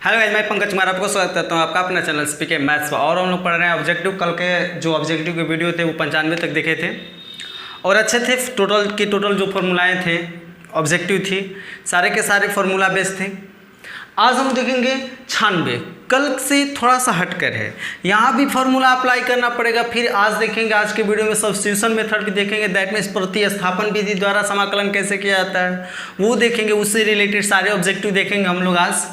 Hello guys, मैं पंकज कुमार आपको स्वागत करता हूं आपका अपना चैनल स्पीके मैथ्स पर। और हम लोग पढ़ रहे हैं ऑब्जेक्टिव। कल के जो ऑब्जेक्टिव के वीडियो थे वो 95 तक देखे थे और अच्छे थे। टोटल जो फार्मूलाएँ थे ऑब्जेक्टिव थी, सारे के सारे फार्मूला बेस्ड थे। आज हम देखेंगे 96। कल से थोड़ा सा हटकर है, यहाँ भी फार्मूला अप्लाई करना पड़ेगा। फिर आज देखेंगे, आज के वीडियो में सब्स्टिट्यूशन मेथड भी देखेंगे, दैट मीन्स प्रतिस्थापन विधि द्वारा समाकलन कैसे किया जाता है वो देखेंगे। उससे रिलेटेड सारे ऑब्जेक्टिव देखेंगे हम लोग आज।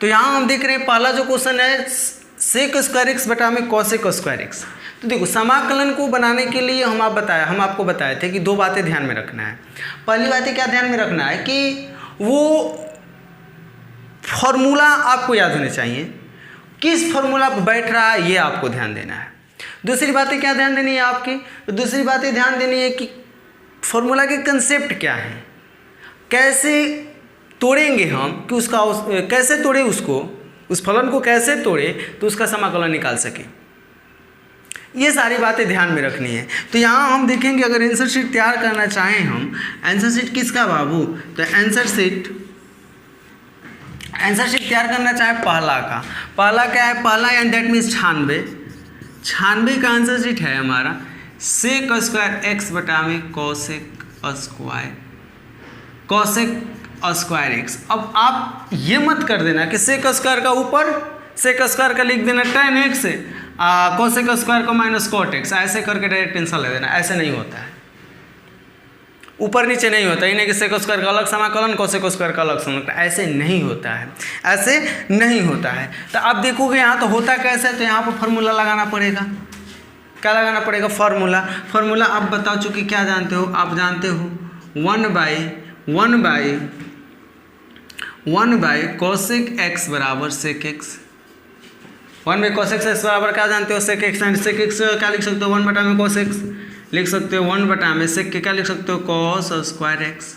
तो यहाँ हम देख रहे हैं पहला जो क्वेश्चन है सेक स्क्वायर एक्स बटा में कॉसेक स्क्वायर एक्स। तो देखो, समाकलन को बनाने के लिए हम आपको बताए थे कि दो बातें ध्यान में रखना है। पहली बात क्या ध्यान में रखना है कि वो फॉर्मूला आपको याद होने चाहिए, किस फॉर्मूला पर बैठ रहा है ये आपको ध्यान देना है। दूसरी बातें क्या ध्यान देनी है आपकी? तो दूसरी बातें ध्यान देनी है कि फॉर्मूला के कंसेप्ट क्या है, कैसे तोड़ेंगे हम कि कैसे तोड़े उसको, उस फलन को कैसे तोड़े तो उसका समाकलन निकाल सके। ये सारी बातें ध्यान में रखनी है। तो यहाँ हम देखेंगे, अगर आंसर शीट तैयार करना चाहें हम, आंसर शीट किसका बाबू? तो आंसर शीट तैयार करना चाहे पहला का। पहला क्या है? पहला एंड दैट मीन्स 96 का आंसर शीट है हमारा सेक स्क्वायर एक्स बटा में कॉसेक स्क्वायर एक्स। अब आप ये मत कर देना कि सेक स्क्वायर का ऊपर सेक स्क्वायर का लिख देना tan एक्स, कॉसेक स्क्वायर का माइनस कॉट एक्स, ऐसे करके डायरेक्ट आंसर ले देना। ऐसे नहीं होता है, ऊपर नीचे नहीं होता। इन्हें कि सेक स्क्वायर का अलग समाकलन, कॉसेक स्क्वायर का अलग समाकलन, ऐसे नहीं होता है, ऐसे नहीं होता है। तो आप देखोगे यहाँ तो होता कैसे है, तो यहाँ पर फॉर्मूला लगाना पड़ेगा। क्या लगाना पड़ेगा? फॉर्मूला आप बता चुके, क्या जानते हो? आप जानते हो 1 बाई कॉसेक एक्स बराबर sec X. 1 by cosec X बराबर क्या जानते हो? Sec X. And sec X क्या लिख सकते हो? 1 बटा में कॉस एक्स लिख सकते हो। 1 बटा में सेक के क्या लिख सकते हो? कॉस स्क्वायर एक्स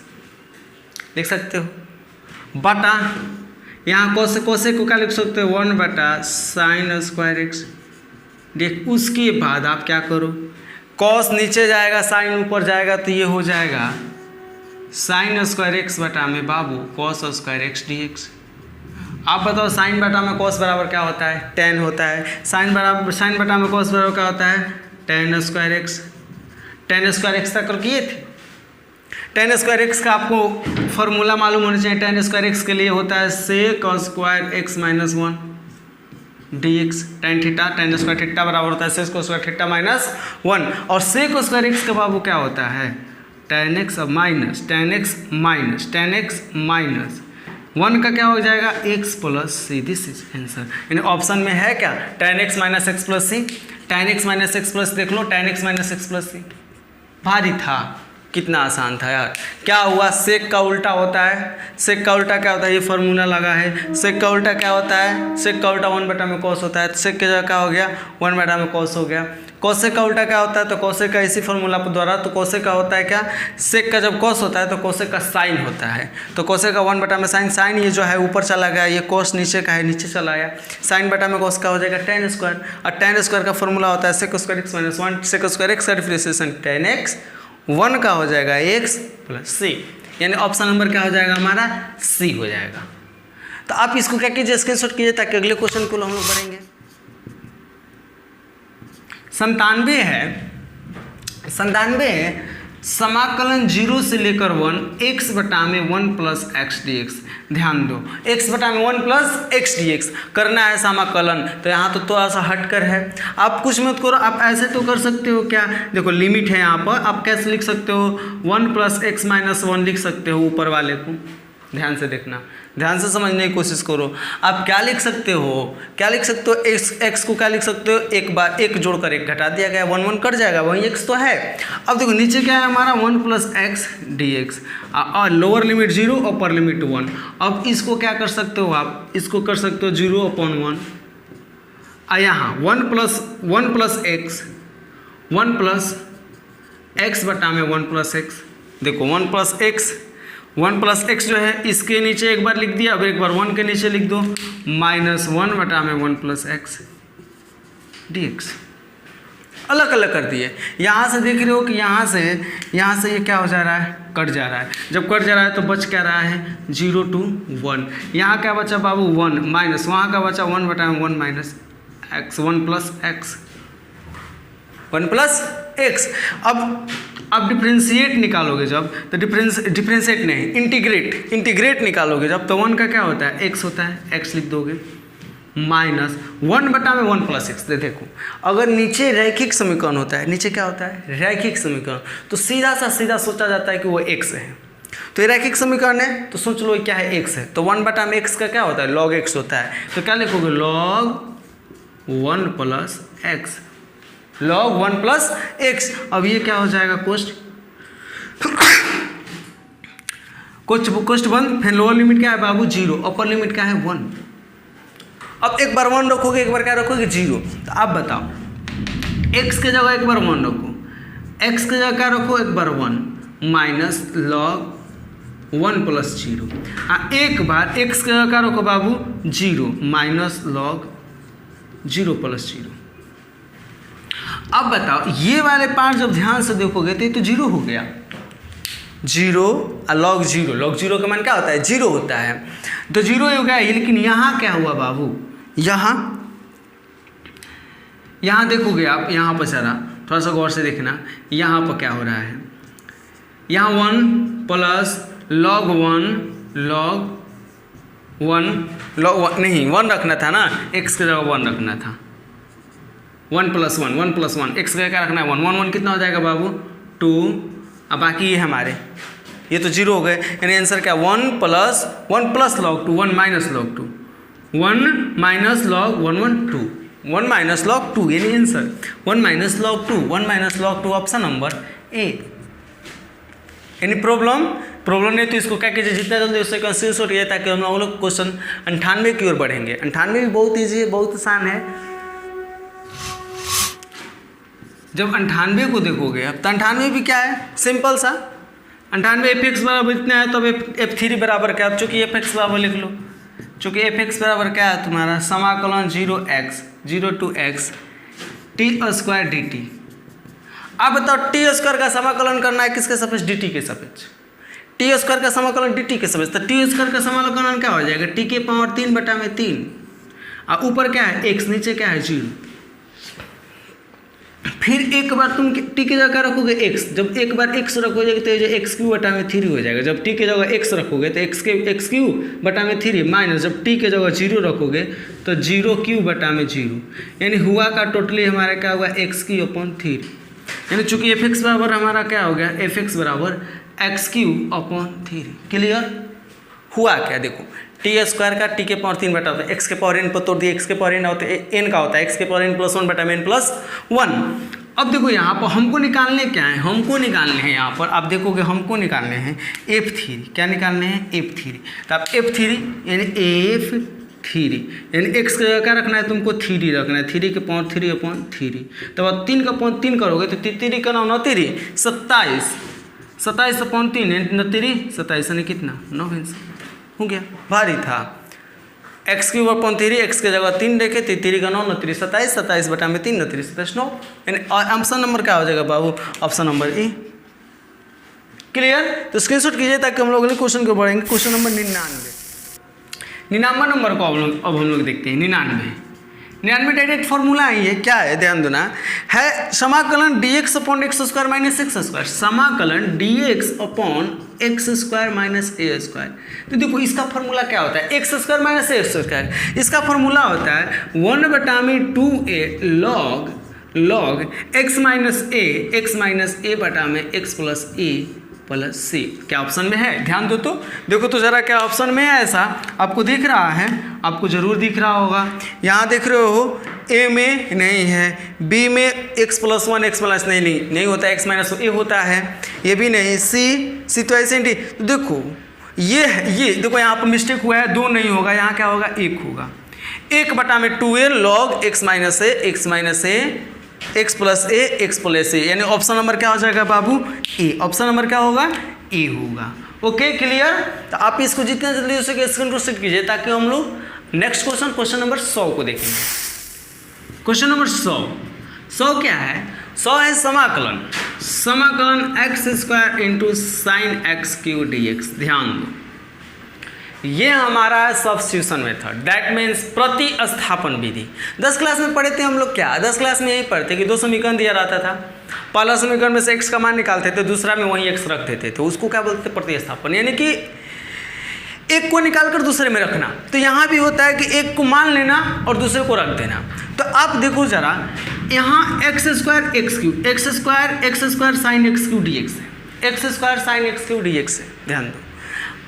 लिख सकते हो। बटा यहाँ कॉसेक को क्या लिख सकते हो? 1 बटा साइन स्क्वायर एक्स। देख, उसके बाद आप क्या करो, कॉस नीचे जाएगा, साइन ऊपर जाएगा, तो ये हो जाएगा साइन स्क्वायर एक्स बटा में बाबू cos square x d x. आप बताओ, साइन बटा में कॉस बराबर क्या होता है? tan होता है। साइन बटा में कॉस बराबर क्या होता है? tan square x. tan square x तक किए थे। tan स्क्वायर एक्स का आपको फॉर्मूला मालूम होना चाहिए। tan स्क्वायर एक्स के लिए होता है sec square x minus 1 D X. tan square theta बराबर होता है सेक स्क्वायर थीटा माइनस 1। और सेक स्क्वायर एक्स का बाबू क्या होता है? tan x माइनस 1 का क्या हो जाएगा? x plus c. This is answer. यानी ऑप्शन में है क्या? tan x minus x plus c. tan x minus x plus, देख लो, tan x minus x plus c. भारी था, कितना आसान था यार। क्या हुआ? सेक का उल्टा होता है। सेक का उल्टा क्या होता है? ये फॉर्मूला लगा है। सेक का उल्टा क्या होता है? सेक का उल्टा 1 बटा में कॉस होता है। सेक के जगह क्या हो गया? 1 बटा में कॉस हो गया। कॉसेक का उल्टा क्या होता है? तो कॉसेक का इसी फॉर्मूला पर द्वारा, तो कॉसेक का होता है क्या? सेक का जब कॉस होता है तो कॉसेक का साइन होता है। तो कॉसेक का 1 बटा में साइन ये जो है ऊपर चला गया, ये कॉस नीचे का है, नीचे चला गया। साइन बटा में कॉस का हो जाएगा tan स्क्वायर। और tan स्क्वायर का फॉर्मूला होता है sec square x minus 1। Sec square X का डिफरेंशिएशन tan x, 1 का हो जाएगा x प्लस सी। यानी ऑप्शन नंबर क्या हो जाएगा हमारा? सी हो जाएगा। तो आप इसको क्या कीजिए, स्क्रीनशॉट कीजिए, ताकि अगले क्वेश्चन को हम लोग बढ़ेंगे। 97 है समाकलन 0 से लेकर 1 x बटा में 1 प्लस एक्स डी एक्स। ध्यान दो, x बटा में 1 प्लस एक्स डी एक्स करना है समाकलन। तो यहाँ तो थोड़ा सा हटकर है, आप कुछ मत करो। आप ऐसे तो कर सकते हो, क्या देखो लिमिट है यहाँ पर, आप कैसे लिख सकते हो? 1 प्लस एक्स माइनस 1 लिख सकते हो ऊपर वाले को। ध्यान से देखना, ध्यान से समझने की कोशिश करो। आप क्या लिख सकते हो? एक्स को क्या लिख सकते हो? एक बार एक जोड़कर एक घटा दिया गया, 1 कट जाएगा, वही एक्स तो है। अब देखो नीचे क्या है हमारा? 1 प्लस एक्स डी एक्स, और लोअर लिमिट 0, अपर लिमिट 1। अब इसको क्या कर सकते हो आप? इसको कर सकते हो 0/1। यहाँ 1 प्लस एक्स बटा में 1 प्लस एक्स। देखो 1 प्लस एक्स जो है इसके नीचे एक बार लिख दिया, अब एक बार 1 के नीचे लिख दो, माइनस 1 बटा में 1 प्लस एक्स डी एक्स। अलग अलग कर दिए। यहाँ से देख रहे हो कि यहाँ से ये क्या हो जा रहा है, कट जा रहा है। जब कट जा रहा है तो बच क्या रहा है, 0 to 1। यहाँ क्या बचा बाबू 1 माइनस, वहाँ का बचा 1/1 minus x, 1 plus x, 1 plus x। अब डिफ्रेंशिएट निकालोगे जब, तो डिफ्रेंशिएट नहीं, इंटीग्रेट निकालोगे जब, तो 1 का क्या होता है, x होता है, x लिख दोगे माइनस 1/1 प्लस x। देखो अगर नीचे रैखिक समीकरण होता है, नीचे क्या होता है, रैखिक समीकरण, तो सीधा सोचा जाता है कि वो x है। तो ये रैखिक समीकरण है तो सोच लो क्या है, x है। तो 1/x का क्या होता है, log x होता है। तो क्या लिखोगे, log 1 plus x, log 1 plus x। अब ये क्या हो जाएगा, कोष्ट बंद। फिर लोअर लिमिट क्या है बाबू, 0, अपर लिमिट क्या है, 1। अब एक बार 1 रखोगे, एक बार क्या रखोगे, 0। तो आप बताओ, x के जगह एक बार 1 रखो, x के जगह क्या रखो, एक बार 1 माइनस log 1 प्लस 0। एक बार x के जगह क्या रखो बाबू, 0 माइनस log 0 प्लस 0। अब बताओ ये वाले पार्ट जब ध्यान से देखोगे तो ये तो 0 हो गया, 0 और log 0 का मान क्या होता है, 0 होता है। तो 0 हो गया। लेकिन यहाँ क्या हुआ बाबू, यहाँ देखोगे आप, यहाँ पर जरा थोड़ा सा गौर से देखना, यहाँ पर क्या हो रहा है, यहाँ 1 प्लस log 1 नहीं 1 रखना था ना, x के जगह 1 रखना था, 1 प्लस 1 x का क्या रखना है, 1 कितना हो जाएगा बाबू, 2। अब बाकी ये हमारे ये तो 0 हो गए, यानी आंसर क्या, 1 plus log 2, 1 minus log 2, 1 minus log 2, 1 minus log 2, यानी answer 1 minus log 2 option number A. यानी प्रॉब्लम नहीं तो इसको क्या कीजिए, जितना जल्दी उससे स्क्रीनशॉट कीजिए ताकि हम लोग क्वेश्चन 98 की ओर बढ़ेंगे। 98 भी बहुत ईजी है, बहुत आसान है। जब 98 को देखोगे अब, तो 98 भी क्या है, सिंपल सा 98 f(x) बराबर इतना है, तो अब f3 बराबर क्या है, चूँकि f(x) बराबर लिख लो, चूँकि f(x) बराबर क्या है तुम्हारा, समाकलन 0 to x t² dt। अब बताओ t² का समाकलन करना है किसके सापेक्ष, dt के सापेक्ष, t² का समाकलन dt के सापेक्ष। तो t² का समाकलन क्या हो जाएगा, t के पावर 3/3, और ऊपर क्या है x, नीचे क्या है 0। फिर एक बार तुम t की जगह रखोगे x, जब एक बार x रखोगे तो ये x³/3 हो जाएगा। जब t की जगह x रखोगे तो x³/3 माइनस, जब t की जगह 0 रखोगे तो 0³/0, यानी हुआ का टोटली हमारा क्या हुआ, x³/3। यानी चूंकि f(x) बराबर हमारा क्या हो गया, f(x) बराबर x³/3। क्लियर हुआ क्या, देखो t² का t के पावर 3 बटा x के पावर n पर तोड़ दिए, x के पावर n होता है n का होता है x के power n plus 1/n plus 1। अब देखो यहाँ पर हमको निकालने क्या है, हमको निकालने हैं यहाँ पर, आप देखोगे हमको निकालने हैं f3। क्या निकालने हैं, f3। तो आप f3 यानी f3 यानी x का क्या रखना है तुमको, 3 रखना है, 3 के पावर 3/3। तब आप 3 का पावर 3 करोगे तो 3 का 9 3 27, 27/3 यानी 27 यानी कितना, 9 आंसर हो गया। भारी था, x³/3, x के जगह 3 रखे, 3 का 9 3 27, 27/3 3 27 9, यानी ऑप्शन नंबर क्या हो जाएगा बाबू, ऑप्शन नंबर ए। क्लियर, तो स्क्रीनशॉट कीजिए ताकि हम लोग अगले क्वेश्चन को बढ़ेंगे। क्वेश्चन नंबर 99 नंबर को अब हम लोग देखते हैं। 99 डायरेक्ट फॉर्मूला है, ये क्या है ध्यान देना है, समाकलन dx/x² माइनस x², समाकलन dx/x² माइनस a²। तो देखो इसका फॉर्मूला क्या होता है, x² माइनस a²। इसका फॉर्मूला होता है 1/2a log x minus a बटा में x plus a plus c। क्या ऑप्शन में है, ध्यान दो तो, देखो तो जरा क्या ऑप्शन में है, ऐसा आपको दिख रहा है, आपको जरूर दिख रहा होगा। यहाँ देख रहे हो ए में नहीं है, बी में x प्लस 1 x प्लस नहीं होता, x माइनस ए होता है, ये भी नहीं, सी तो ऐसे नहीं। तो देखो ये देखो यहाँ पर मिस्टेक हुआ है, 2 नहीं होगा, यहाँ क्या होगा 1 होगा, 1/2a log x माइनस ए x प्लस ए, यानी ऑप्शन नंबर क्या हो जाएगा बाबू, ए। ऑप्शन नंबर क्या होगा, ए होगा। ओके क्लियर, तो आप इसको जितना जल्दी हो सके स्क्रीनशॉट कीजिए ताकि हम लोग नेक्स्ट क्वेश्चन नंबर 100 को देखेंगे। क्वेश्चन नंबर 100 क्या है, 100 है समाकलन, समाकलन x square into sine x cube d x. ध्यान दो, ये हमारा है सब्स्टिट्यूशन मेथड, दैट मीन्स प्रतिस्थापन विधि। 10 क्लास में पढ़े थे हम लोग क्या, 10 क्लास में यही पढ़ते कि 2 समीकरण दिया रहता था, पहला समीकरण में से x का मान निकालते थे, दूसरा में वही x रख देते थे, उसको क्या बोलते थे, प्रतिस्थापन। यानी कि एक को निकाल कर दूसरे में रखना। तो यहाँ भी होता है कि एक को मान लेना और दूसरे को रख देना। तो अब देखो जरा, यहाँ x square sine x cube d x है, x square sine x cube d x है। ध्यान दो,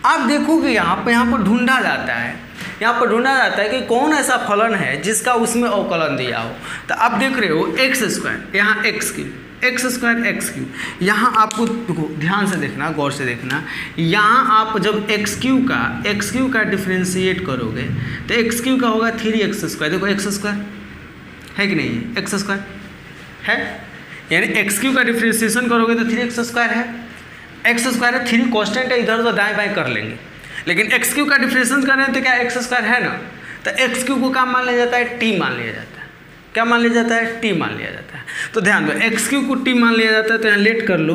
अब देखोगे यहाँ पर ढूंढा जाता है, यहाँ पर ढूंढा जाता है कि कौन ऐसा फलन है जिसका उसमें अवकलन दिया हो। तो आप देख रहे हो एक्स स्क्वायर, यहाँ x Q, x square x Q. यहाँ आपको देखो, ध्यान से देखना, गौर से देखना, यहाँ आप जब एक्स क्यू का डिफ्रेंशिएट करोगे तो एक्स क्यू का होगा 3x स्क्वायर। देखो एक्स स्क्वायर है कि नहीं है, एक्स स्क्वायर है, यानी एक्स क्यू का डिफ्रेंशिएशन करोगे तो 3x स्क्वायर है, एक्स स्क्वायर है, 3 कॉन्स्टेंट है, इधर उधर दाएँ बाएँ कर लेंगे। लेकिन एक्स क्यू का डिफ्रेंशिएशन कर रहे हैं तो क्या एक्स स्क्वायर है ना, तो एक्स क्यू को क्या मान लिया जाता है, टी मान लिया जाता है। क्या मान लिया जाता है, टी मान लिया जाता है। तो ध्यान दो, एक्स क्यू को टी मान लिया जाता है, तो यहाँ लेट कर लो,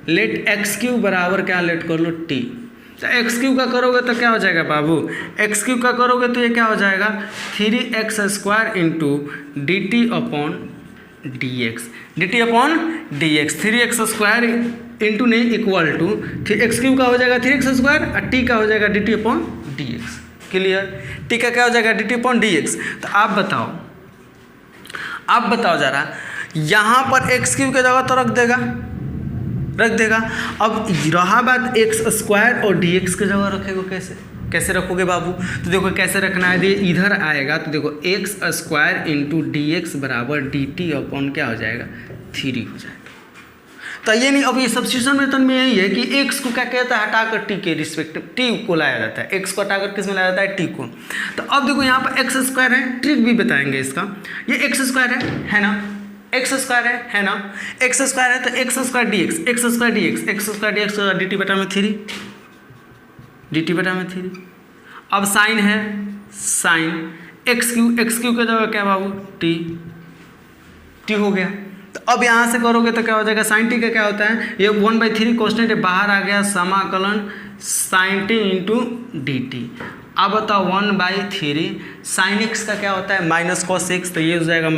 लेट एक्स क्यू बराबर क्या लेट कर लो, टी। तो एक्स क्यू का करोगे तो क्या हो जाएगा बाबू, एक्स क्यू का करोगे तो ये क्या हो जाएगा, 3x square into D T upon D x, D T upon D x. 3x square into नहीं इक्वल टू एक्स क्यू का हो जाएगा 3x स्क्वायर और टी का हो जाएगा D T upon D x. Clear, T का क्या हो जाएगा, D T upon D x. तो आप बताओ जरा, यहाँ पर एक्स क्यू की जगह तो रख देगा। अब रहा बात एक्स स्क्वायर और डी एक्स की जगह रखेगा, कैसे रखोगे बाबू। तो देखो कैसे रखना है, इधर आएगा तो देखो x square into D x बराबर डी टी अपॉन क्या हो जाएगा, 3 हो जाएगा। तो ये नहीं, अब ये सब्स्टिट्यूशन मेथड में यही है कि एक्स को क्या कहता है, हटाकर टी के रिस्पेक्टिव टी को लाया जाता है, एक्स को हटाकर किस में लाया जाता है, टी को। तो अब देखो यहाँ पर एक्स स्क्वायर है, ट्रिक भी बताएंगे इसका। ये एक्स स्क्वायर है ना, एक्स स्क्वायर है ना, एक्स स्क्वायर है तो x square D x, x square D x, x square D x D T बटा में 3, डी टी बटा में 3। अब साइन है, साइन एक्स क्यू का जगह क्या बाबू, टी हो गया। तो अब यहाँ से करोगे तो क्या हो जाएगा, साइन टी का क्या होता है, ये 1/3 कॉन्स्टेंट है, बाहर आ गया, समाकलन sine T into D T. अब बताओ 1/3 साइन एक्स का क्या होता है, माइनस कॉस एक्स, तो ये हो जाएगा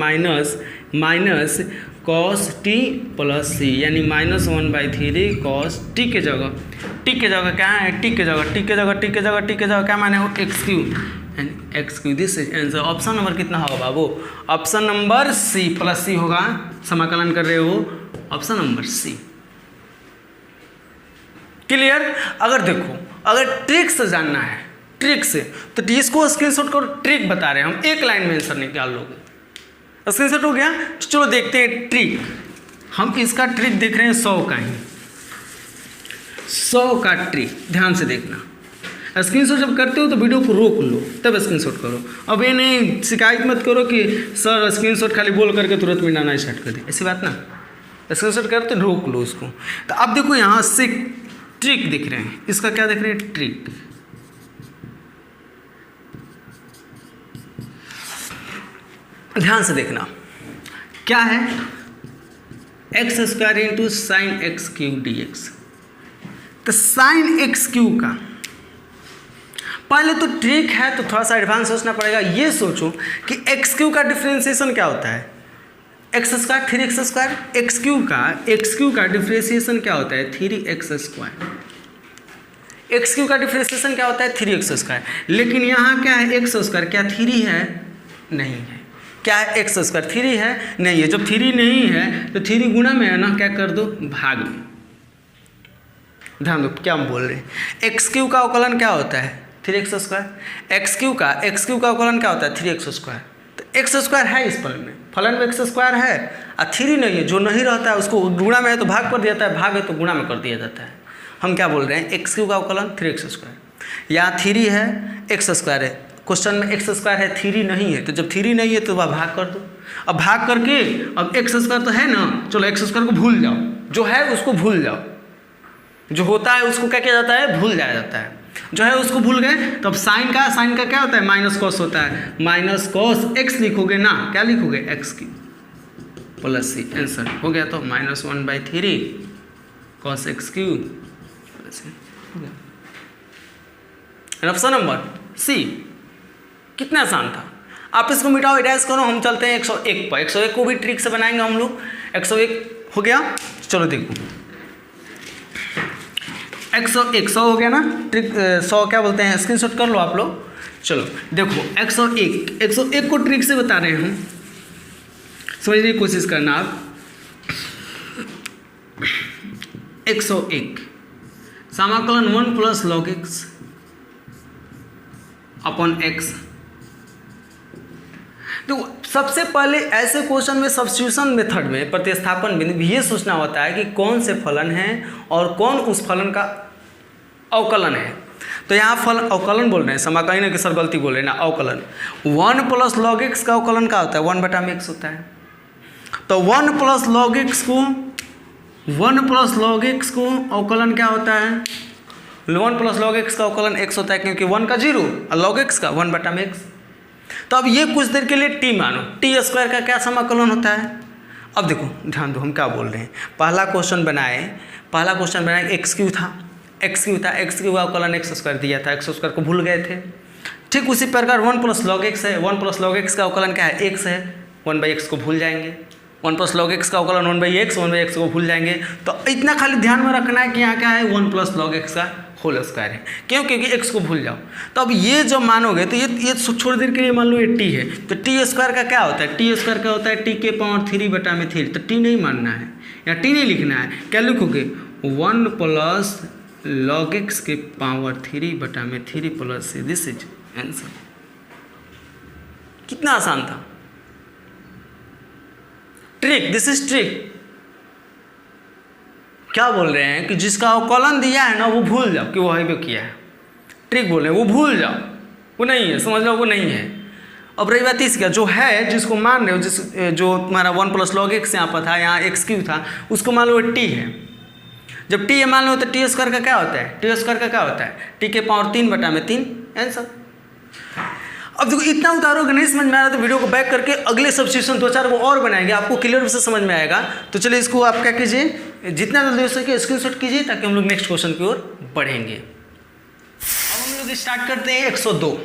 माइनस कॉस टी प्लस सी, यानी -1/3 कॉस टी के जगह क्या है, टी के जगह क्या माने हो, x Q, x Q. This is answer. Option number कितना होगा बाबू, ऑप्शन नंबर सी, प्लस सी होगा, समाकलन कर रहे हो, ऑप्शन नंबर सी। क्लियर। अगर देखो, अगर ट्रिक से जानना है, ट्रिक से, तो इसको स्क्रीनशॉट करो, ट्रिक बता रहे हैं हम, एक लाइन में आंसर निकाल लोगे। स्क्रीनशॉट हो गया, चलो देखते हैं ट्रिक। हम इसका ट्रिक देख रहे हैं 100 का ही, 100 का ट्रिक, ध्यान से देखना। स्क्रीनशॉट जब करते हो तो वीडियो को रोक लो, तब स्क्रीनशॉट करो। अब ये नहीं शिकायत मत करो कि सर स्क्रीनशॉट खाली बोल करके तुरंत मिटाना स्टार्ट कर दे, ऐसी बात ना। स्क्रीनशॉट करते तो रोक लो उसको। तो अब देखो यहाँ से ट्रिक दिख रहे हैं, इसका क्या देख रहे हैं, ट्रिक। ध्यान से देखना, क्या है, x square into sine x cube d x. तो साइन एक्स क्यू का पहले तो ट्रिक है, तो थोड़ा सा एडवांस सोचना पड़ेगा। ये सोचो कि एक्स क्यू का डिफ्रेंशिएशन क्या होता है, x square 3x square. X Q का डिफ्रेंशिएशन क्या होता है, 3x स्क्वायर। एक्स क्यू का डिफ्रेंशिएशन क्या होता है, 3x स्क्वायर। लेकिन यहाँ क्या है, एक्स स्क्वायर, क्या 3 है, नहीं है। क्या है, एक्स स्क्वायर 3 है, नहीं है। जब 3 नहीं है तो 3 गुणा में है ना, क्या कर दो, भाग में। ध्यान दो क्या हम बोल रहे हैं, एक्स क्यू का अवकलन क्या होता है, 3x स्क्वायर। एक्स क्यू का अवकलन क्या होता है, 3x स्क्वायर। तो एक्स स्क्वायर है इस फलन में एक्स स्क्वायर है, और 3 नहीं है। जो नहीं रहता है उसको गुणा में है तो भाग कर दिया जाता है, भाग है तो गुणा में कर दिया जाता है। हम क्या बोल रहे हैं, एक्स क्यू का अवकलन 3x स्क्वायर। यहाँ 3 है, एक्स स्क्वायर है, क्वेश्चन में एक्स स्क्वायर है, 3 नहीं है। तो जब 3 नहीं है तो वह भाग कर दो। अब भाग करके, अब एक्स स्क्वायर तो है ना, चलो एक्स स्क्वायर को भूल जाओ, जो है उसको भूल जाओ। जो होता है उसको क्या किया जाता है, भूल जाया जाता है। जो है उसको भूल गए तो अब साइन का क्या होता है, माइनस कॉस होता है। माइनस कॉस एक्स लिखोगे ना, क्या लिखोगे, X cube. Plus C, answer हो गया। तो -1/3 cos x क्यूब प्लस सी हो गया। Option number C. कितना आसान था। आप इसको मिटाओ, इरेज करो, हम चलते हैं 101 पर। 101 को भी ट्रिक से बनाएंगे हम लोग। 101 हो गया, चलो देखो 101 100 हो गया ना, ट्रिक 100 क्या बोलते हैं, स्क्रीनशॉट कर लो आप लोग। चलो देखो 101 को ट्रिक से बता रहे हैं, समझने की कोशिश करना आप। 101 समाकलन 1 plus log x upon x। तो सबसे पहले ऐसे क्वेश्चन में सब्स्टिट्यूशन मेथड में, प्रतिस्थापन में ये सोचना होता है कि कौन से फलन हैं और कौन उस फलन का अवकलन है। तो यहाँ फलन अवकलन बोल रहे हैं, समाकलन नहीं कि सर गलती बोल रहे हैं ना, अवकलन। 1 प्लस log x का अवकलन क्या होता है, 1/x होता है। तो 1 प्लस log x को अवकलन क्या होता है, 1 प्लस log x का अवकलन x होता है, क्योंकि 1 का 0 और log x का 1/x। तो अब ये कुछ देर के लिए t मानो, t² का क्या समाकलन होता है। अब देखो ध्यान दो हम क्या बोल रहे हैं। पहला क्वेश्चन बनाए x क्यू था, x क्यू का अवकलन x² दिया था, x² को भूल गए थे। ठीक उसी प्रकार 1 प्लस log x है, 1 प्लस log x का अवकलन क्या है, x है, 1/x को भूल जाएंगे। 1 प्लस log x का अवकलन 1/x को भूल जाएंगे। तो इतना खाली ध्यान में रखना है कि यहाँ क्या है, 1 प्लस log x का होल स्क्वायर है। क्यों, क्योंकि x को भूल जाओ। तो अब ये जब मानोगे तो ये थोड़ी देर के लिए मान लो ये t है, तो t² का क्या होता है, t² का होता है t के पावर 3/3। तो t नहीं मानना है या t नहीं लिखना है, क्या लिखोगे 1 प्लस log x के power 3/3 plus c। This is answer. कितना आसान था। Trick, this is trick. क्या बोल रहे हैं कि जिसका अवकलन दिया है ना वो भूल जाओ कि वो है किया है। ट्रिक बोल रहे हैं वो भूल जाओ, वो नहीं है, समझ लो वो नहीं है। अब रही बात इसका जो है, जिसको मान रहे हो, जो तुम्हारा 1 प्लस log x यहाँ पर था, यहाँ x³ था, उसको मान लो t है। जब t है मान लो तो t² का क्या होता है, t² का क्या होता है, t के पावर 3/3 आंसर। अब देखो इतना उतारोगे नहीं समझ में आ रहा तो वीडियो को बैक करके अगले सब्स्टिट्यूशन 2-4 वो और बनाएंगे, आपको क्लियर से समझ में आएगा। तो चलिए इसको आप क्या कीजिए, जितना जल्दी हो सके स्क्रीनशॉट कीजिए ताकि हम लोग नेक्स्ट क्वेश्चन की ओर बढ़ेंगे। अब हम लोग स्टार्ट करते हैं 102।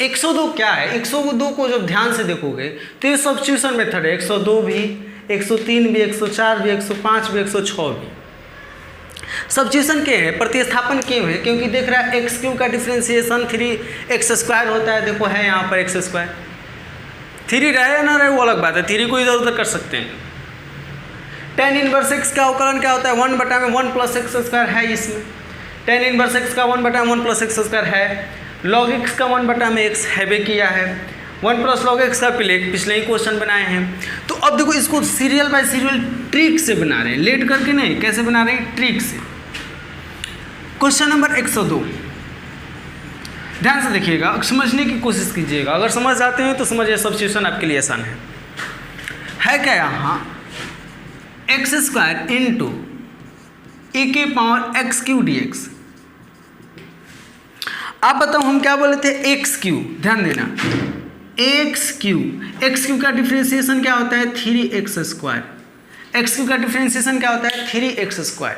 102 क्या है, 102 को जब ध्यान से देखोगे तो ये सब्स्टिट्यूशन मेथड है। 102 भी, 103 भी, 104 भी, 105 भी, 106 भी सब्स्टिट्यूशन के हैं, प्रतिस्थापन क्यों है, क्योंकि देख रहा है x³ का डिफ्रेंसिएशन 3x² होता है। देखो है यहाँ पर x², 3 रहे या ना रहे वो अलग बात है, 3 को इधर उधर कर सकते हैं। tan इनवर्स x का अवकलन क्या होता है, 1/1 प्लस x² है इसमें। tan इनवर्स x का 1/1 प्लस x² है। log x का 1/x है भी किया है। 1 प्लस log x का पिछले ही क्वेश्चन बनाए हैं। तो अब देखो इसको सीरियल बाय सीरियल ट्रिक से बना रहे हैं, लेट करके नहीं, कैसे बना रहे हैं, ट्रिक से। क्वेश्चन नंबर 102 ध्यान से देखिएगा, समझने की कोशिश कीजिएगा। अगर समझ जाते हैं तो समझिए सब्स्टिट्यूशन आपके लिए आसान है क्या यहाँ x² इंटू e के पावर x³ dx। आप बताओ हम क्या बोले थे, x³ ध्यान देना, x³ का डिफरेंशिएशन क्या होता है 3x²। x³ का डिफरेंशिएशन क्या होता है 3x²।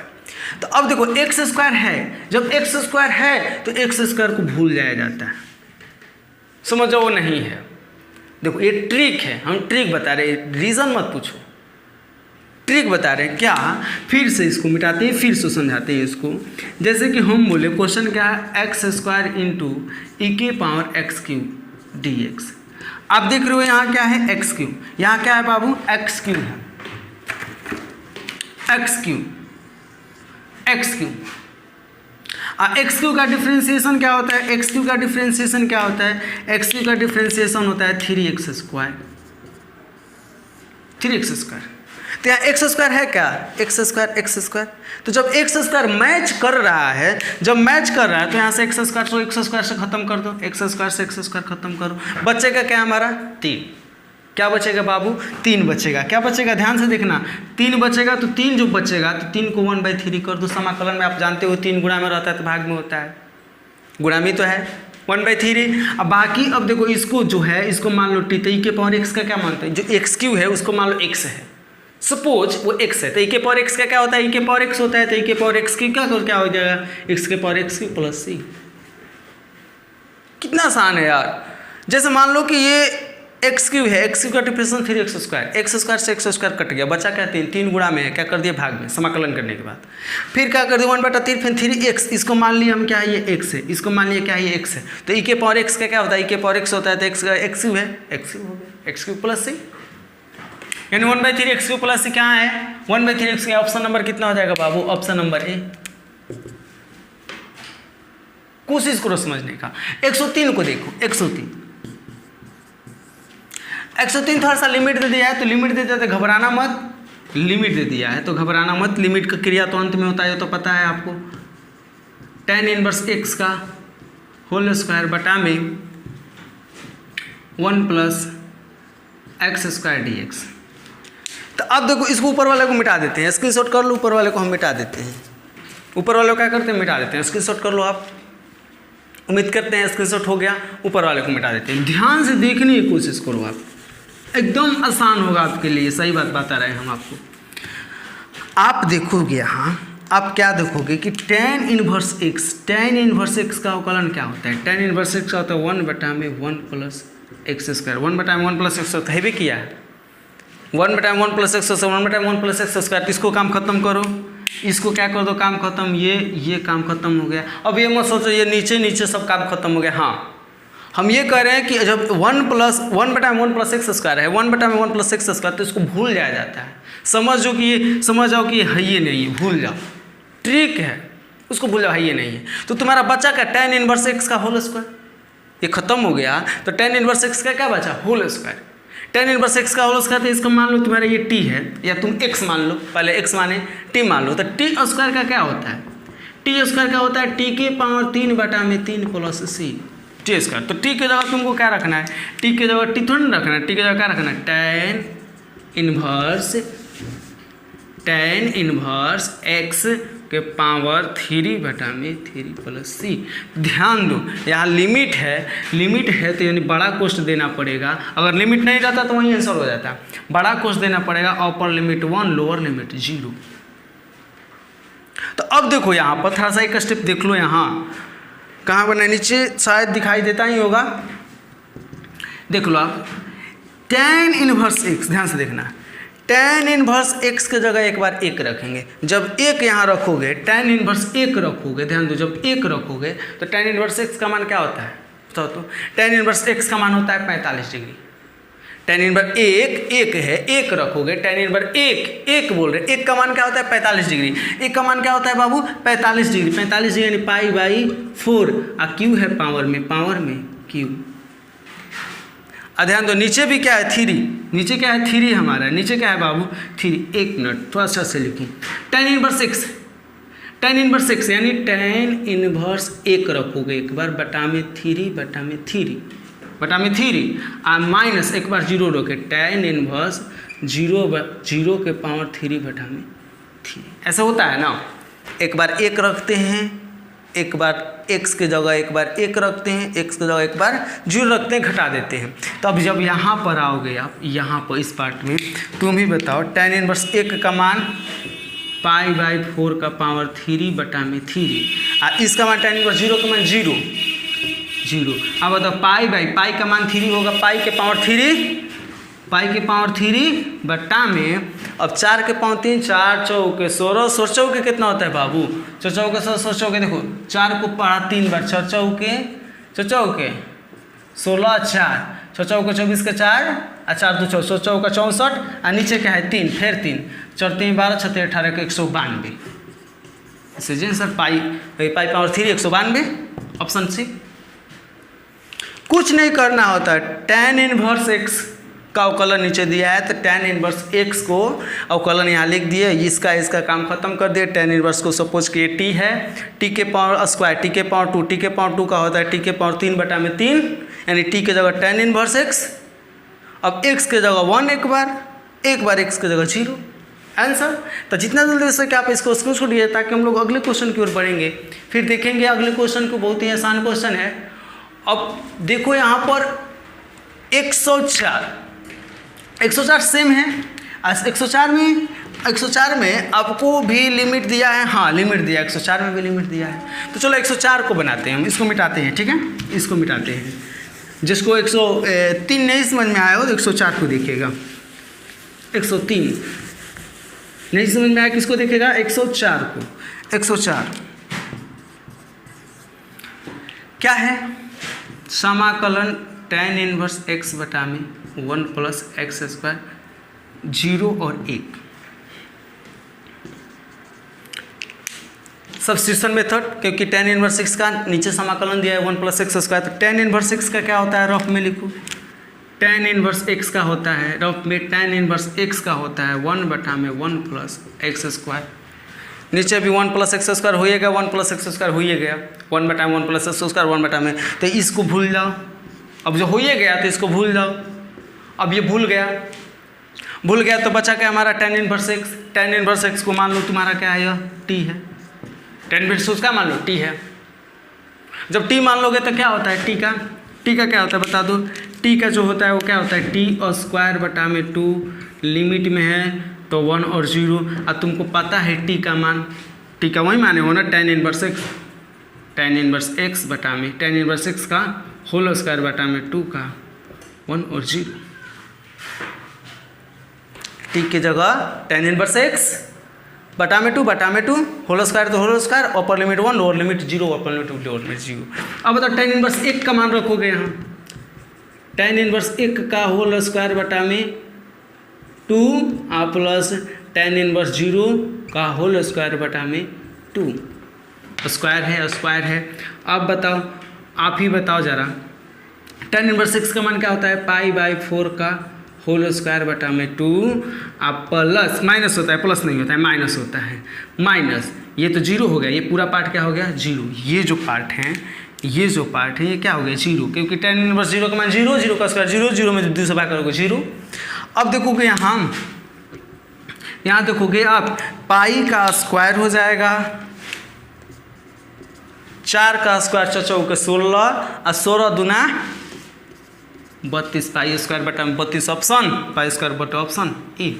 तो अब देखो x² है, जब x² है तो x² को भूल जाया जाता है, समझ जाओ वो नहीं है। देखो ये ट्रिक है, हम ट्रिक बता रहे हैं, रीज़न मत पूछो, ट्रिक बता रहे हैं। क्या, फिर से इसको मिटाते हैं, फिर से समझाते हैं इसको। जैसे कि हम बोले क्वेश्चन क्या है, x² इंटू e के पावर x³ dx। आप देख रहे हो यहाँ क्या है x³, यहाँ क्या है बाबू x³ है, x³ x³ का डिफरेंशिएशन क्या होता है, x³ का डिफरेंशिएशन क्या होता है, x³ का डिफरेंशिएशन होता है 3x²। तो यहाँ x² है क्या, x²। तो जब x² मैच कर रहा है, तो यहाँ से x² से खत्म कर दो, x² से x² खत्म करो, बचेगा क्या हमारा 3। क्या बचेगा बाबू, 3 बचेगा। क्या बचेगा, ध्यान से देखना, 3 बचेगा। तो 3 जो बचेगा तो 3 को 1/3 कर दो। समाकलन में आप जानते हो 3 गुणा में रहता है तो भाग में होता है, गुणा में तो है 1/3। अब बाकी अब देखो इसको जो है, इसको मान लो t, तो e के पावर x का क्या मानते हैं, जो x³ है उसको मान लो x है, सपोज वो x है तो e के पावर x का क्या होता है, e के पावर x होता है, तो e के पावर x की क्या हो जाएगा, x के पावर x की प्लस c। कितना आसान है यार। जैसे मान लो कि ये एक्स क्यूब है, एक्स क्यूब का डिफरेंशियल 3x², एक्स स्क्वायर से एक्स स्क्वायर कट गया, बचा क्या 3, 3 गुणा में है, क्या कर दिया भाग में, समाकलन करने के बाद फिर क्या कर दिया 1/3, फिर 3x, इसको मान लिया हम क्या है ये x है, इसको मान लिया क्या है ये x है, तो e के पावर x का क्या होता है, e के पावर x होता है तो x का x क्यूब है, x क्यूब हो गया, x क्यूब प्लस c, यानी 1/3 x क्यूब प्लस c क्या है 1/3 x का ऑप्शन नंबर कितना हो जाएगा बाबू, ऑप्शन नंबर ए। कोशिश करो समझने का। 103 को देखो, 103 थोड़ा सा लिमिट दे दिया है, तो लिमिट दे दिया तो घबराना मत, लिमिट दे दिया है तो घबराना मत, लिमिट का क्रिया तो अंत में होता है, तो पता है आपको, tan इनवर्स x का होल स्क्वायर बटा में 1 प्लस x² dx। तो अब देखो इसको ऊपर वाले को मिटा देते हैं, स्क्रीनशॉट कर लो, ऊपर वाले को हम मिटा देते हैं, ऊपर वाले को क्या करते हैं मिटा देते हैं, स्क्रीनशॉट कर लो आप, उम्मीद करते हैं स्क्रीनशॉट हो गया, ऊपर वाले को मिटा देते हैं। ध्यान से देखने की कोशिश करो आप, एकदम आसान होगा आपके लिए, सही बात बता रहे हैं हम आपको। आप देखोगे यहाँ, आप क्या देखोगे कि tan इनवर्स x का अवकलन क्या होता है, tan इनवर्स x का होता है 1/1 प्लस x², 1/1 प्लस x होता है भी किया है, 1/1 प्लस x होता है 1/1 प्लस x², इसको काम खत्म करो, इसको क्या कर दो काम खत्म, ये काम खत्म हो गया। अब ये मत सोचो ये नीचे सब काम खत्म हो गया, हाँ हम ये कह रहे हैं कि जब 1/1 प्लस x² है, 1/1 प्लस x², तो इसको भूल जाया जाता है, समझ जाओ कि है ये नहीं है, भूल जाओ, ट्रिक है, उसको भूल जाओ है ये नहीं है। तो तुम्हारा बचा क्या tan इनवर्स x का होल स्क्वायर, ये खत्म हो गया, तो tan इनवर्स x का क्या बचा whole square, tan inverse x का होल स्क्वायर, तो इसका मान लो तुम्हारा ये t है, या तुम x मान लो, पहले x माने t मान लो, तो t² का क्या होता है, t² क्या होता है t के पावर 3/3 प्लस c t²। तो t के जगह तुमको क्या रखना है, t के जगह t थोड़ी रखना है, t के जगह क्या रखना है tan इनवर्स x के पावर 3/3 प्लस c। ध्यान दो यहाँ लिमिट है तो यानी बड़ा कोष्ट देना पड़ेगा, अगर लिमिट नहीं रहता तो वहीं आंसर हो जाता, बड़ा कोष्ट देना पड़ेगा, अपर लिमिट 1 लोअर लिमिट 0। तो अब देखो यहाँ पर थोड़ा सा एक स्टेप देख लो, यहाँ कहाँ पर नीचे शायद दिखाई देता ही होगा, देख लो आप, tan इनवर्स x, ध्यान से देखना, tan इनवर्स x के जगह एक बार 1 रखेंगे, जब 1 यहाँ रखोगे tan इनवर्स 1 रखोगे, ध्यान दो जब 1 रखोगे तो tan इनवर्स x का मान क्या होता है, तो tan इनवर्स x का मान होता है 45 डिग्री, tan इनवर्स 1 है, 1 रखोगे, tan इनवर्स 1 बोल रहे, 1 का मान क्या होता है 45 डिग्री, 1 का मान क्या होता है बाबू 45 डिग्री, 45 डिग्री यानी π/4, और क्यू है पावर में क्यू। ध्यान दो नीचे भी क्या है 3, नीचे क्या है 3 हमारा, नीचे क्या है बाबू 3, 1 मिनट थोड़ा सा से लिखिए, tan इनवर्स x यानी tan इनवर्स 1 रखोगे एक बार बटा में 3 और माइनस एक बार 0 रखे, tan इनवर्स 0 के पावर 3/3, ऐसा होता है ना, एक बार 1 रखते हैं, एक बार x के जगह एक बार 1 रखते हैं, x के जगह एक बार 0 रखते हैं, घटा देते हैं। तो अब जब यहाँ पर आओगे आप, यहाँ पर इस पार्ट में तुम ही बताओ, tan इनवर्स 1 का मान π/4 का पावर 3/3, और इसका मान tan इनवर्स 0 का मान 0। अब बताओ पाई का मान 3 होगा, पाई के पावर 3 बटा में, अब 4 के पावर 3, 4 चौके 16, 16 चौके कितना होता है बाबू, 4 चौके 16 चौके देखो 4 को पढ़ा 3 बार, 4 चौके 16, 4 चौके 24 के 4 और 4 2 16 चौका 64, और नीचे क्या है 3, फिर 3 4 3 12 6 18 के 192, इसे जी sir pi power 3 192, option c. कुछ नहीं करना होता है, tan इनवर्स x का अवकलन नीचे दिया है, तो tan इनवर्स x को अवकलन यहाँ लिख दिए, इसका काम खत्म कर दिए। tan इनवर्स को सपोज कि t है, t के पावर स्क्वायर, t के पावर 2, t के पावर 2 का होता है t के पावर 3/3, यानी t के जगह tan इनवर्स x, अब x के जगह 1 एक बार x के जगह 0, आंसर। तो जितना जल्दी हो सके आप इसको स्क्रीनशॉट लीजिए, ताकि हम लोग अगले क्वेश्चन की ओर बढ़ेंगे, फिर देखेंगे अगले क्वेश्चन को, बहुत ही आसान क्वेश्चन है। अब देखो यहाँ पर 104 सेम है, 104 में आपको भी लिमिट दिया है, हाँ लिमिट दिया है, 104 में भी लिमिट दिया है। तो चलो 104 को बनाते हैं हम, इसको मिटाते हैं, ठीक है, इसको मिटाते हैं। जिसको 103 नहीं समझ में आया हो तो 104 को देखिएगा। 103 नहीं समझ में आया किसको देखेगा? 104 को। 104 क्या है? समाकलन tan इनवर्स x बटा में 1 प्लस एक्स स्क्वायर, 0 और 1। सब्स्टिट्यूशन मेथड, क्योंकि tan इनवर्स x का नीचे समाकलन दिया है 1 प्लस एक्स स्क्वायर, तो tan इनवर्स x का क्या होता है? रफ में लिखो, tan इनवर्स x का होता है रफ में, tan इनवर्स x का होता है 1 बटा में 1 प्लस एक्स स्क्वायर। नीचे भी 1 प्लस एक्स स्क्वायर होइएगा, 1 प्लस एक्स स्क्वायर होइए गया, 1 बटा में 1 प्लस एक्स स्क्वायर 1 बटा में, तो इसको भूल जाओ। अब जो होइए गया तो इसको भूल जाओ। अब ये भूल गया तो बचा क्या हमारा? tan inverse x। tan inverse x को मान लो तुम्हारा क्या है? यह t है। tan इनवर्स उसका मान लो t है। जब t मान लोगे तो क्या होता है? t का क्या होता है बता दो? t का जो होता है वो क्या होता है? t और स्क्वायर बटा में 2, लिमिट में है तो 1 और 0। और तुमको पता है t का मान, t का वही माने हो ना, tan inverse x। tan inverse x बटा में tan इनवर्स x का होल स्क्वायर बटा में 2 का 1 और 0। t की जगह tan इनवर्स x बटा में 2 होल स्क्वायर तो whole square, upper limit 1 lower limit 0, upper limit lower limit 0। अब बताओ tan इनवर्स 1 का मान रखोगे यहाँ, tan इनवर्स 1 का होल स्क्वायर बटा में 2 प्लस tan इनवर्स 0 का होल स्क्वायर बटा में 2। स्क्वायर है। अब बताओ, आप ही बताओ जरा, tan इनवर्स 6 का मान क्या होता है? π/4 का होल स्क्वायर बटा में 2 आप प्लस माइनस होता है, प्लस नहीं होता है, माइनस होता है। माइनस ये तो 0 हो गया, ये पूरा पार्ट क्या हो गया? 0। ये जो पार्ट है ये क्या हो गया? 0, क्योंकि tan इनवर्स 0 का मान 0 का स्क्वायर 0 में 2 से भाग करोगे 0। अब देखोगे यहाँ देखोगे आप, पाई का स्क्वायर हो जाएगा, 4 का स्क्वायर 4 चौके 16 और 16 दूना 32, पाई स्क्वायर बटा में 32 ऑप्शन, पाई स्क्वायर बटा ऑप्शन ए।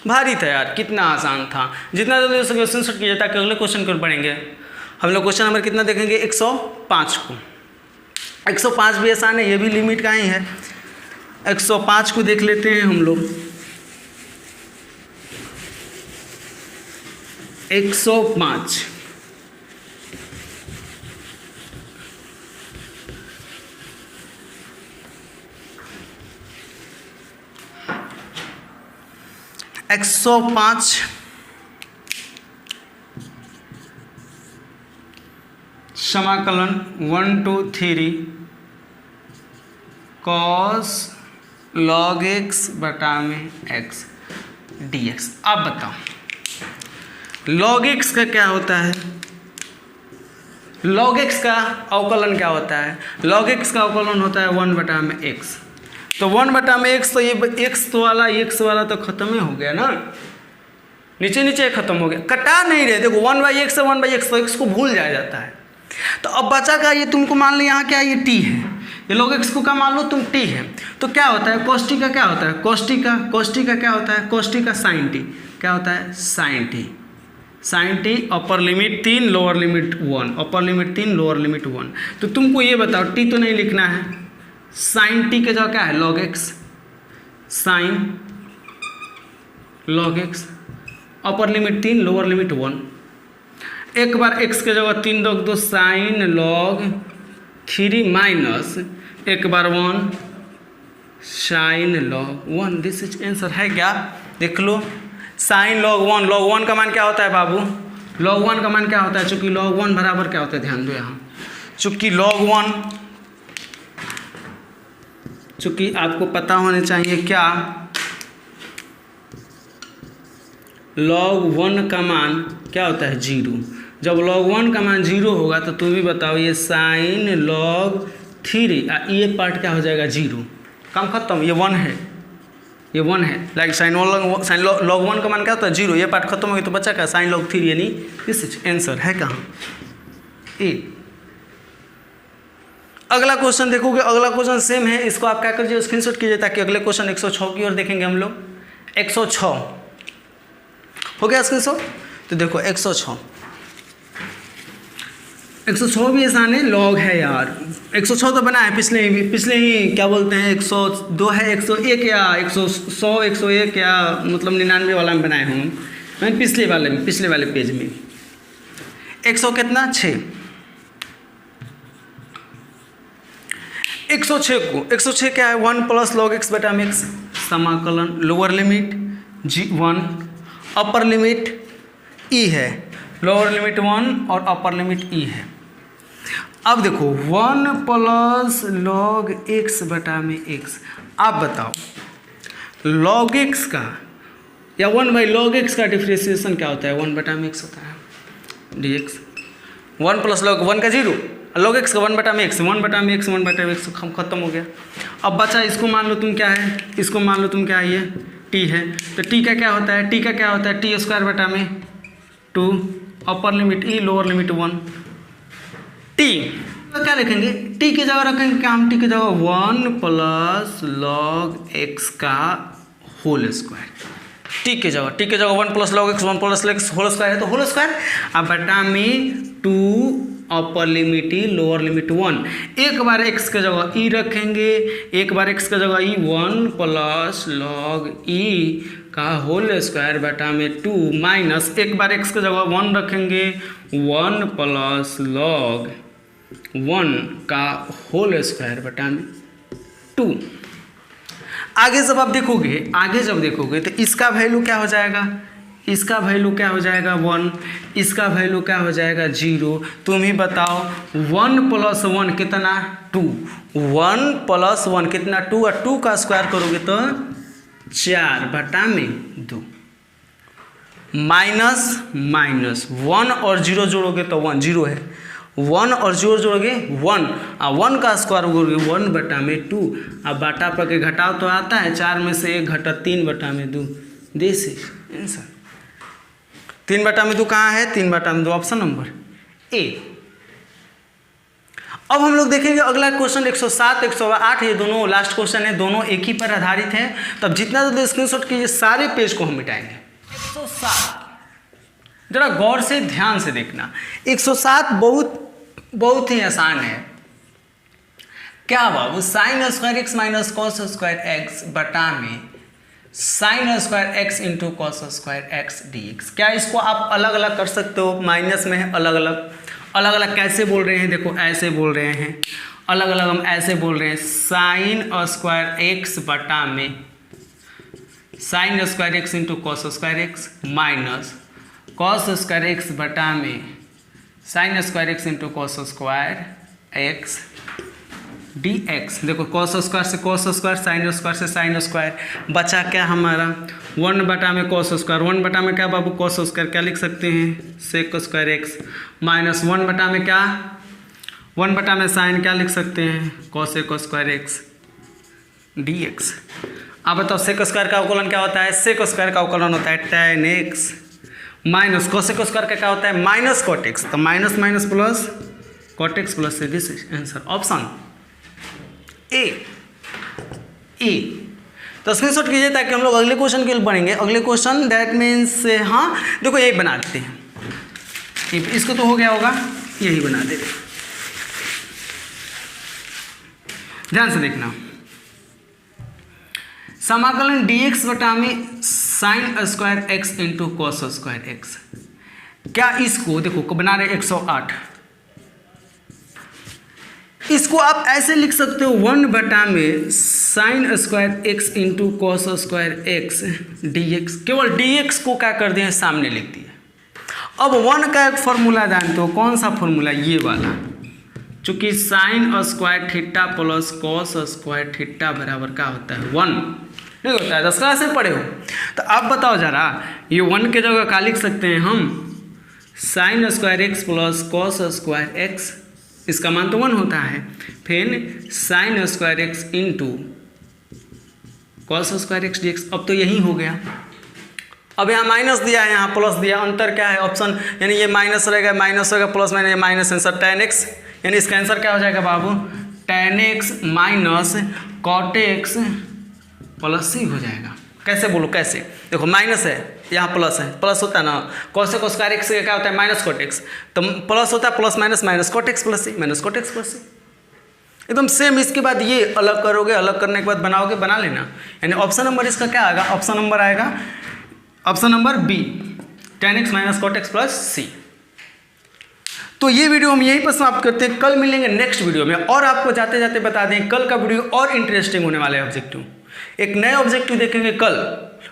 भारी था यार, कितना आसान था। जितना जल्दी हो सके स्क्रीनशॉट कीजिए ताकि अगले क्वेश्चन को पढ़ेंगे। हम लोग क्वेश्चन नंबर कितना देखेंगे? 105 को। 105 भी आसान है, ये भी लिमिट का ही है। 105 को देख लेते हैं हम लोग। 105 105 समाकलन 1 to 3 cos log x बटा में x dx। अब बताओ log x का क्या होता है? log x का अवकलन क्या होता है? log x का अवकलन होता है 1 बटा में x। तो 1 बटा में x, तो ये x वाला तो खत्म ही हो गया ना, नीचे खत्म हो गया, कटा नहीं रहे। देखो 1/x से 1/x, तो x को भूल जाया जाता है। तो अब बचा का ये तुमको मान लो यहाँ क्या, ये t है, ये log x को क्या मान लो तुम t है। तो क्या होता है? cos t का क्या होता है? cos t का क्या होता है? cos t का sin t क्या होता है? sin t upper limit 3 lower limit 1, upper limit 3 lower limit 1। तो तुमको ये बताओ, t तो नहीं लिखना है, sin t के जगह क्या है? log x, sin log x, upper limit 3 lower limit 1। एक बार x के जगह 3 रख दो, sin log 3 माइनस एक बार 1 sin log 1। This is answer है क्या? देख लो, sin log 1 का मान क्या होता है बाबू? log 1 का मान क्या होता है? चूंकि log 1 बराबर क्या होता है? ध्यान दो यहाँ, चूंकि आपको पता होने चाहिए क्या, log 1 का मान क्या होता है? 0। जब log 1 का मान 0 होगा तो तुम भी बताओ, ये sin log 3 ये पार्ट क्या हो जाएगा? 0। काम खत्म, ये 1 है, लाइक sin log 1 का मान क्या होता है? 0। ये पार्ट खत्म हो गया तो बचा क्या? sin log 3, यानी दिस इज आंसर है कहाँ? ए। अगला क्वेश्चन देखोगे, अगला क्वेश्चन सेम है, इसको आप क्या करिए? स्क्रीनशॉट कीजिए ताकि अगले क्वेश्चन 106 की ओर देखेंगे हम लोग। 106 हो गया स्क्रीनशॉट। तो देखो 106 भी आसान है, लॉग है यार। 106 तो बना है पिछले ही क्या बोलते हैं 102 है, 101 या 100 101 या मतलब 99 वाला में बनाए हूँ मैंने पिछले वाले पेज में। 100 कितना 6, 106 क्या है 1 प्लस लॉग एक्स बटा में एक्स, समाकलन लोअर लिमिट G1 अपर लिमिट E है, लोअर लिमिट 1 और अपर लिमिट E है। अब देखो 1 प्लस लॉग एक्स बटा में एक्स, आप बताओ लॉग एक्स का या 1 बाई लॉग एक्स का डिफ्रेंशिएशन क्या होता है 1 बटा में एक्स होता है dx। 1 प्लस लॉग 1 का 0, लॉग एक्स का 1 बटा में एक्स, 1 बटा में एक्स खत्म हो गया। अब बचा इसको मान लो तुम क्या है, इसको मान लो तुम क्या है, ये t है। तो t का क्या होता है, t स्क्वायर बटा में 2 upper limit E lower limit 1 t। तो क्या लिखेंगे, t की जगह रखेंगे क्या हम, t की जगह 1 प्लस लॉग एक्स का होल स्क्वायर, t की जगह 1 plus log X 1 plus log X whole square है तो होल स्क्वायर, अब बटा में 2 upper limit E lower limit 1। एक बार x के जगह E रखेंगे, एक बार x के जगह E 1 प्लस लॉग E का होल स्क्वायर बटा में 2 माइनस एक बार x के जगह 1 रखेंगे 1 प्लस लॉग 1 का होल स्क्वायर बटा में 2। आगे जब आप देखोगे तो इसका वैल्यू क्या हो जाएगा, इसका वैल्यू क्या हो जाएगा 1, इसका वैल्यू क्या हो जाएगा 0। तुम ही बताओ 1 प्लस 1 कितना 2, 1 प्लस 1 कितना 2 और 2 का स्क्वायर करोगे तो 4 बटा में 2 माइनस 1 और 0 जोड़ोगे तो 1 0 है, 1 और 0 जोड़ोगे 1 और 1 का स्क्वायर करोगे 1 बटा में 2। अब बाटा पर के घटाव तो आता है, 4 में से 1 घटा 3 बटा में 2, दिस इज आंसर। 3 बटा में 2 कहाँ है, 3 बटा में 2 ऑप्शन नंबर ए। अब हम लोग देखेंगे अगला क्वेश्चन 107 108, ये दोनों लास्ट क्वेश्चन है, दोनों एक ही पर आधारित हैं। तो अब जितना जल्दी स्क्रीनशॉट कीजिए सारे पेज को हम मिटाएंगे। 107 जरा गौर से ध्यान से देखना, 107 बहुत ही आसान है। क्या बाबू, sine square x minus cos square x बटा में sine square x into cos square x d x. क्या इसको आप अलग अलग कर सकते हो, माइनस में है अलग अलग कैसे बोल रहे हैं, देखो ऐसे बोल रहे हैं, अलग अलग हम ऐसे बोल रहे हैं साइन स्क्वायर एक्स बटा में sine square x into cos square x minus cos square x बटा में sine square x into cos square x d x. देखो कॉस स्क्वायर से कॉस स्क्वायर, साइन स्क्वायर से साइन स्क्वायर, बचा क्या हमारा 1 बटा में कॉस स्क्वायर, 1 बटा में क्या बाबू कॉस स्क्वायर, क्या लिख सकते हैं सेक स्क्वायर एक्स माइनस 1 बटा में क्या 1 बटा में साइन, क्या लिख सकते हैं cosec square x d x. अब बताओ सेक स्क्वायर का अवकलन क्या होता है, सेक स्क्वायर का अवकलन होता है tan x minus cosec square का क्या होता है माइनस कॉट एक्स, तो minus minus plus cot x plus से दिस आंसर ऑप्शन ए। तो स्क्रीनशॉट कीजिए ताकि हम लोग अगले क्वेश्चन के लिए बढ़ेंगे। अगले क्वेश्चन दैट मीन्स हाँ देखो यही बना देते हैं, इसको तो हो गया होगा, यही बना देते, ध्यान से देखना। समाकलन dx बटा में sine square x into cos square x. क्या इसको देखो बना रहे 108, इसको आप ऐसे लिख सकते हो 1 बटा में sine square x into cos square x d x. केवल डी एक्स को क्या कर दिया सामने लिख दिया। अब 1 का एक फॉर्मूला जानते हो, कौन सा फॉर्मूला, ये वाला, चूंकि sine square theta plus cos square theta बराबर क्या होता है 1 नहीं होता है, 10 क्लास से पढ़े हो। तो अब बताओ जरा ये 1 के जगह क्या लिख सकते हैं हम sign square x plus cos square x, इसका मान तो 1 होता है, फिर sign square x into cos square x d x. अब तो यही हो गया, अब यहाँ माइनस दिया है यहाँ प्लस दिया, अंतर क्या है ऑप्शन, यानी ये माइनस रहेगा माइनस होगा plus minus minus answer tan x, यानी इसका आंसर क्या हो जाएगा बाबू tan x minus cot x plus सी हो जाएगा। कैसे बोलो कैसे, देखो माइनस है यहाँ प्लस है, प्लस होता है ना, कॉस स्क्वायर एक्स क्या होता है माइनस कॉट एक्स, तो प्लस होता है plus minus minus cot x plus c, minus cot x plus c, एकदम सेम। इसके बाद ये अलग करोगे, अलग करने के बाद बनाओगे, बना लेना। यानी ऑप्शन नंबर इसका क्या आएगा, ऑप्शन नंबर आएगा option number b, tan x minus cot x plus c. तो ये वीडियो हम यहीं पर समाप्त करते हैं, कल मिलेंगे नेक्स्ट वीडियो में। और आपको जाते जाते बता दें कल का वीडियो और इंटरेस्टिंग होने वाला है। ऑब्जेक्टिव, एक नए ऑब्जेक्टिव देखेंगे कल,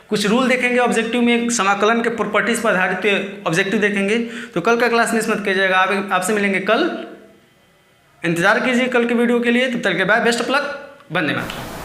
कुछ रूल देखेंगे ऑब्जेक्टिव में, समाकलन के प्रॉपर्टीज पर आधारित ऑब्जेक्टिव देखेंगे। तो कल का क्लास मिस मत कीजिएगा। आपसे मिलेंगे कल, इंतजार कीजिए कल के वीडियो के लिए। तब तक के bye, best of luck, Vande Mataram.